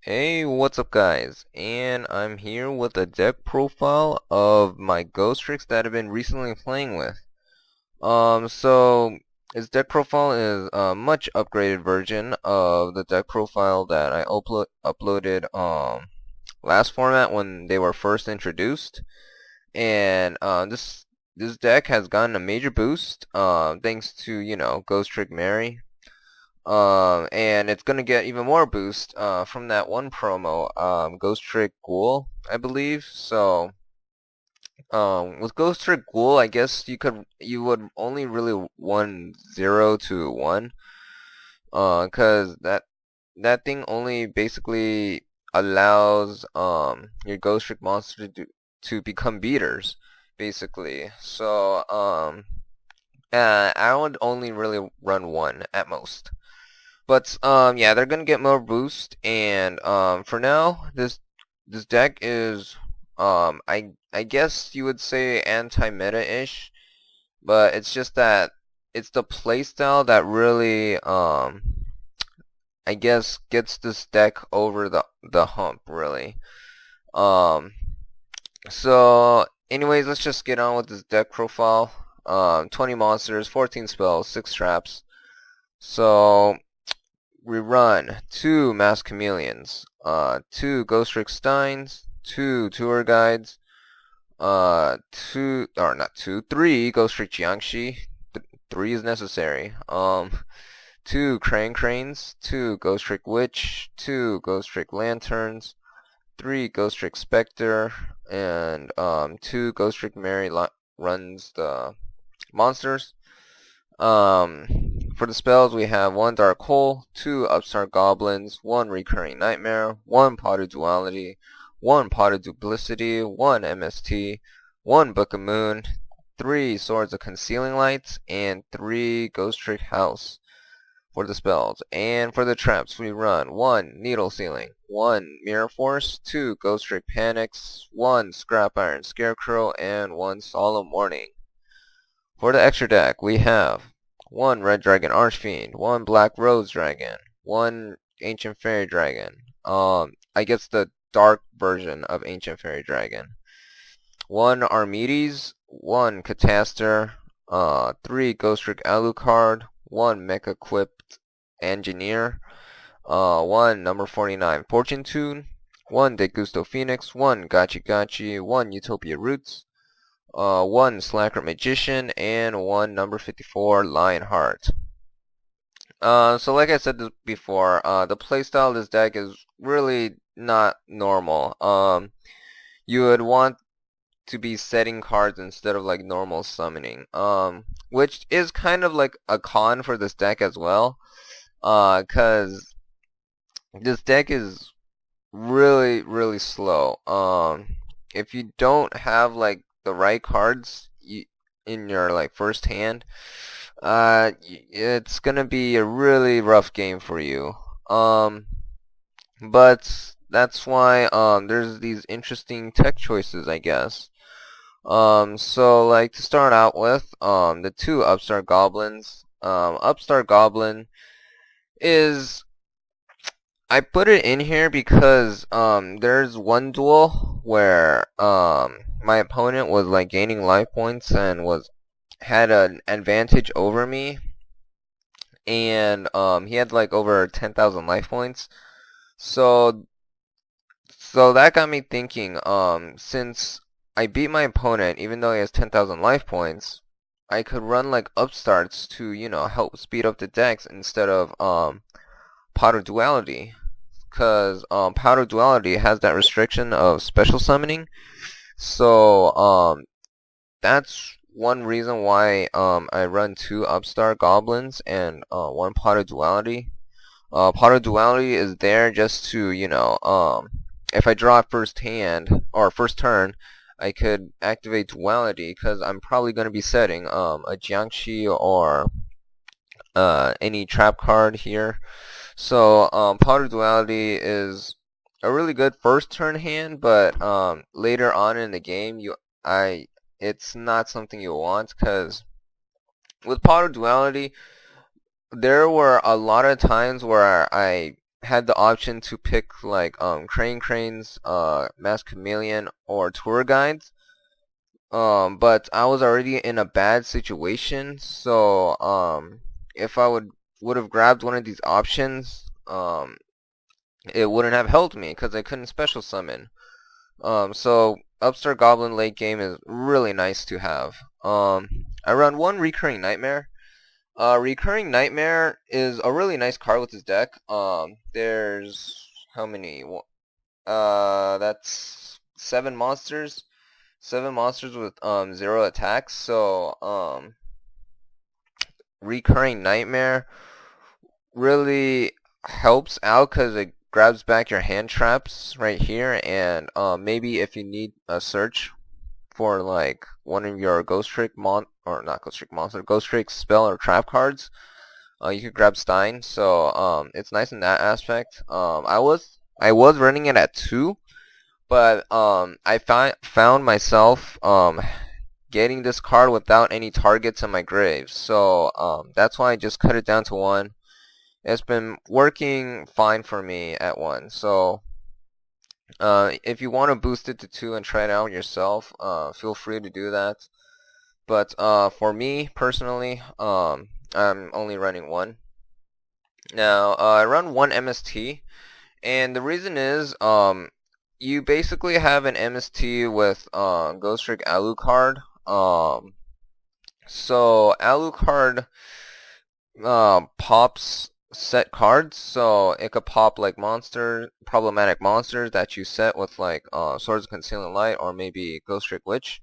Hey, what's up guys? And I'm here with a deck profile of my Ghostricks that I've been recently playing with. So this deck profile is a much upgraded version of the deck profile that I uploaded last format when they were first introduced. And this deck has gotten a major boost thanks to, Ghostrick Mary. And it's gonna get even more boost from that one promo, Ghostrick Ghoul, I believe. So, with Ghostrick Ghoul, I guess you would only really 1-0 to 1, 'cause that thing only basically allows your Ghostrick monster to become beaters, basically. So, I would only really run one at most. But yeah, they're gonna get more boost, and for now, this deck is I guess you would say anti-meta-ish, but it's just that it's the playstyle that really I guess gets this deck over the hump really. Um, so anyways, let's just get on with this deck profile. 20 monsters, 14 spells, 6 traps. So we run 2 Mass Chameleons, 2 Ghostrick Steins, 2 Tour Guides, 3 Ghostrick Jiangshi. 3 is necessary. 2 Cranes, 2 Ghostrick Witch, 2 Ghostrick Lanterns, 3 Ghostrick Spectre, and 2 Ghostrick Mary runs the monsters. For the spells, we have 1 Dark Hole, 2 Upstart Goblins, 1 Recurring Nightmare, 1 Pot of Duality, 1 Pot of Duplicity, 1 MST, 1 Book of Moon, 3 Swords of Concealing Lights, and 3 Ghostrick House for the spells. And for the traps, we run 1 Needle Ceiling, 1 Mirror Force, 2 Ghostrick Panics, 1 Scrap Iron Scarecrow, and 1 Solemn Warning. For the extra deck, we have 1 Red Dragon Archfiend, 1 Black Rose Dragon, 1 Ancient Fairy Dragon. I guess the dark version of Ancient Fairy Dragon. 1 Armides, 1 Catastor, 3 Ghostrick Alucard, 1 Mecha Equipped Engineer, 1 number 49 Fortune Tune, 1 Degusto Phoenix, 1 Gachi Gachi, 1 Utopia Roots, 1 Slacker Magician, and 1 number 54 Lionheart. So like I said before, the playstyle of this deck is really not normal. You would want to be setting cards instead of like normal summoning. Which is kind of like a con for this deck as well. 'Cause this deck is really slow. If you don't have like the right cards in your like first hand, it's gonna be a really rough game for you. But that's why there's these interesting tech choices, I guess. So like to start out with, the 2 Upstart Goblins. Upstart Goblin is, I put it in here because there's one duel where my opponent was like gaining life points and had an advantage over me, and he had like over 10,000 life points. So that got me thinking, since I beat my opponent even though he has 10,000 life points, I could run like upstarts to, help speed up the decks instead of Pot of Duality, because Pot of Duality has that restriction of special summoning. So that's one reason why I run 2 Upstart Goblins and 1 Pot of Duality. Pot of Duality is there just to, if I draw first hand or first turn, I could activate Duality because I'm probably going to be setting a Jiangshi or any trap card here. So Pot of Duality is a really good first turn hand, but later on in the game, it's not something you want, because with Pot of Duality, there were a lot of times where I had the option to pick like Cranes, Mass Chameleon, or Tour Guides. But I was already in a bad situation, so if I would have grabbed one of these options, it wouldn't have helped me because I couldn't special summon. So Upstart Goblin late game is really nice to have. I run one Recurring Nightmare. Recurring Nightmare is a really nice card with this deck. There's how many? That's 7 monsters. 7 monsters with 0 attacks. So Recurring Nightmare really helps out because it grabs back your hand traps right here, and maybe if you need a search for like one of your Ghostrick spell or trap cards, you could grab Stein. So it's nice in that aspect. I was running it at 2, but I found myself getting this card without any targets in my grave. So that's why I just cut it down to 1. It's been working fine for me at 1. So if you want to boost it to 2 and try it out yourself, feel free to do that. But for me personally, I'm only running 1. Now I run 1 MST, and the reason is you basically have an MST with Ghostrick Alucard. So Alucard pops set cards, so it could pop like problematic monsters that you set with like Swords of Concealment Light or maybe Ghostrick Witch.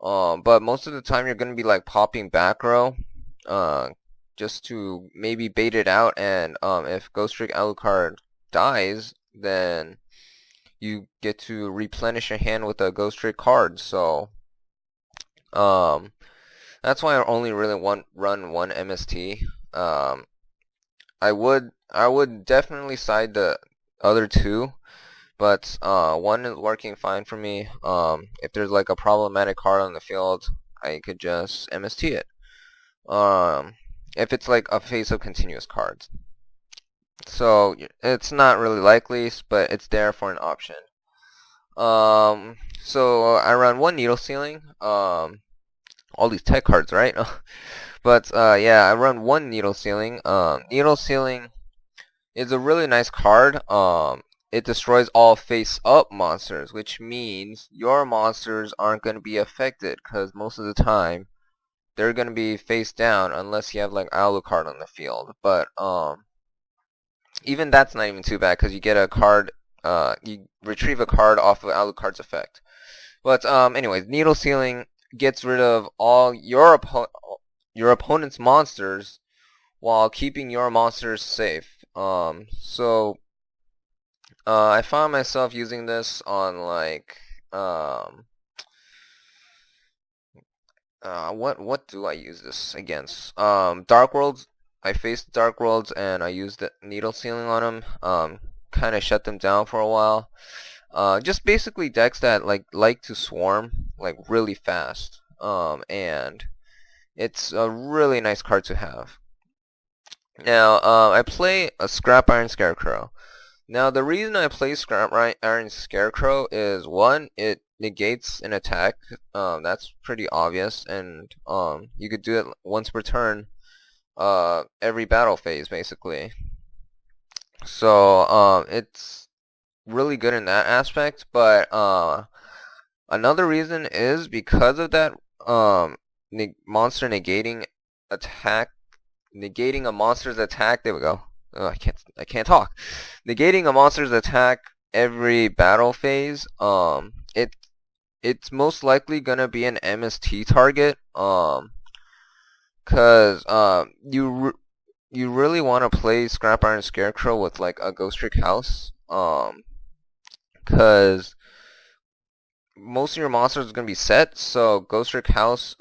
But most of the time you're gonna be like popping back row, just to maybe bait it out, and if Ghostrick Alucard dies, then you get to replenish your hand with a Ghostrick card. So that's why I only really run 1 MST. I would definitely side the other 2, but 1 is working fine for me. If there's like a problematic card on the field, I could just MST it. If it's like a face of continuous cards. So it's not really likely, but it's there for an option. So I run 1 Needle Ceiling. All these tech cards, right? But yeah, I run 1 Needle Ceiling. Needle Ceiling is a really nice card. It destroys all face-up monsters, which means your monsters aren't going to be affected, because most of the time they're going to be face down unless you have like Alucard on the field. But even that's not even too bad, because you get a card, you retrieve a card off of Alucard's effect. But anyways, Needle Ceiling gets rid of all your opponent's monsters while keeping your monsters safe. So I found myself using this on like what do I use this against? Dark Worlds. I faced Dark Worlds and I used the Needle Ceiling on them. Kind of shut them down for a while. Just basically decks that like to swarm like really fast. And it's a really nice card to have. Now, I play a Scrap Iron Scarecrow. Now, the reason I play Scrap Iron Scarecrow is, 1, it negates an attack. That's pretty obvious, and you could do it once per turn, every battle phase, basically. So, it's really good in that aspect, but another reason is because of that monster negating a monster's attack. There we go. Oh, I can't talk. Negating a monster's attack every battle phase. It's most likely gonna be an MST target. Cause you really want to play Scrap Iron Scarecrow with like a Ghostrick House. Cause most of your monsters are gonna be set, so Ghostrick House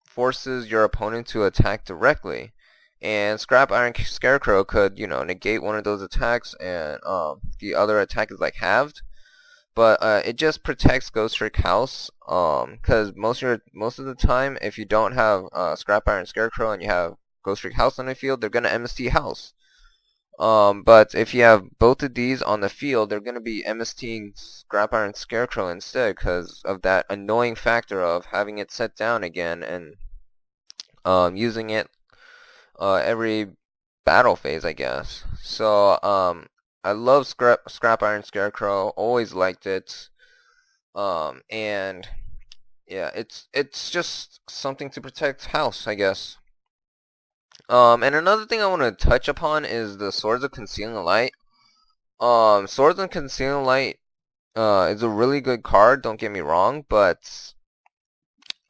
forces your opponent to attack directly, and Scrap Iron Scarecrow could, negate one of those attacks, and the other attack is like halved. But it just protects Ghostrick House, because most of the time, if you don't have Scrap Iron Scarecrow and you have Ghostrick House on the field, they're gonna MST House. But if you have both of these on the field, they're going to be MSTing Scrap Iron Scarecrow instead because of that annoying factor of having it set down again and using it every battle phase, I guess. So I love Scrap Iron Scarecrow, always liked it. And yeah, it's just something to protect house, I guess. And another thing I want to touch upon is the Swords of Concealing Light. Swords of Concealing Light is a really good card, don't get me wrong, but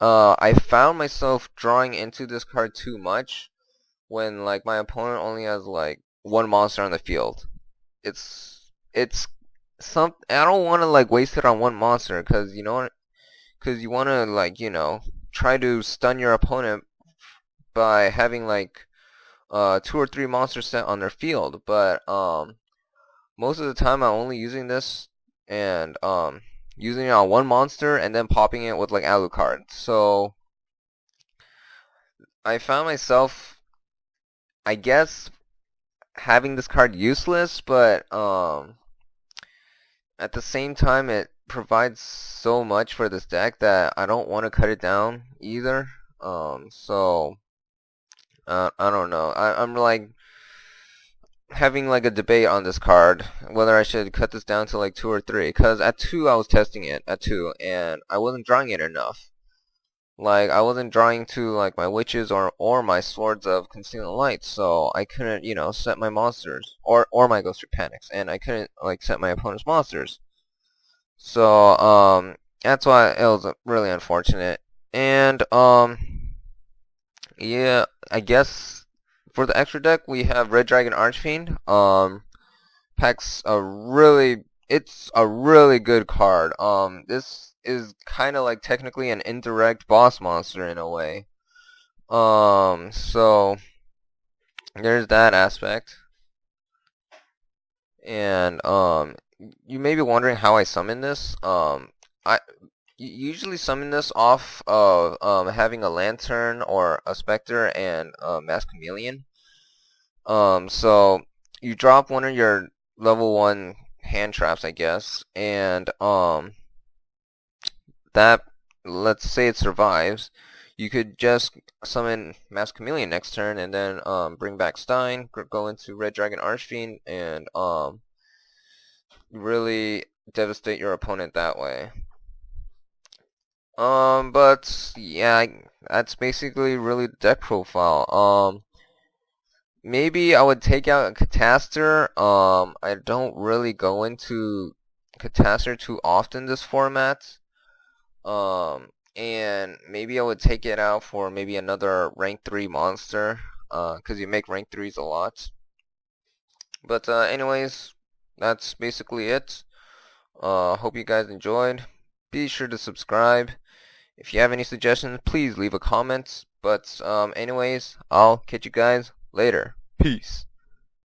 I found myself drawing into this card too much when like my opponent only has like one monster on the field. It's some I don't want to like waste it on one monster because you want to like try to stun your opponent by having like two or three monsters set on their field, but most of the time I'm only using this and using it on one monster and then popping it with like Alucard. So I found myself, I guess, having this card useless, but at the same time it provides so much for this deck that I don't want to cut it down either. So I don't know. I'm like having like a debate on this card whether I should cut this down to like 2 or 3 because at 2 I was testing it at 2 and I wasn't drawing it enough. Like I wasn't drawing to like my witches or my swords of concealing light, so I couldn't set my monsters or my Ghostrick Panics, and I couldn't like set my opponent's monsters. So that's why it was really unfortunate. And yeah, I guess for the extra deck we have Red Dragon Archfiend. Packs it's a really good card. This is kind of like technically an indirect boss monster in a way. So there's that aspect. And you may be wondering how I summon this. I usually summon this off of having a lantern or a specter and a mass chameleon. So you drop one of your level 1 hand traps, I guess, and that, let's say it survives, you could just summon Mass Chameleon next turn and then bring back Stein, go into Red Dragon Archfiend, and really devastate your opponent that way. But yeah, that's basically really the deck profile. Maybe I would take out a Catastor. I don't really go into Catastor too often this format. And maybe I would take it out for maybe another rank 3 monster. Because you make rank 3s a lot. But anyways, that's basically it. Hope you guys enjoyed. Be sure to subscribe. If you have any suggestions, please leave a comment. But anyways, I'll catch you guys later. Peace.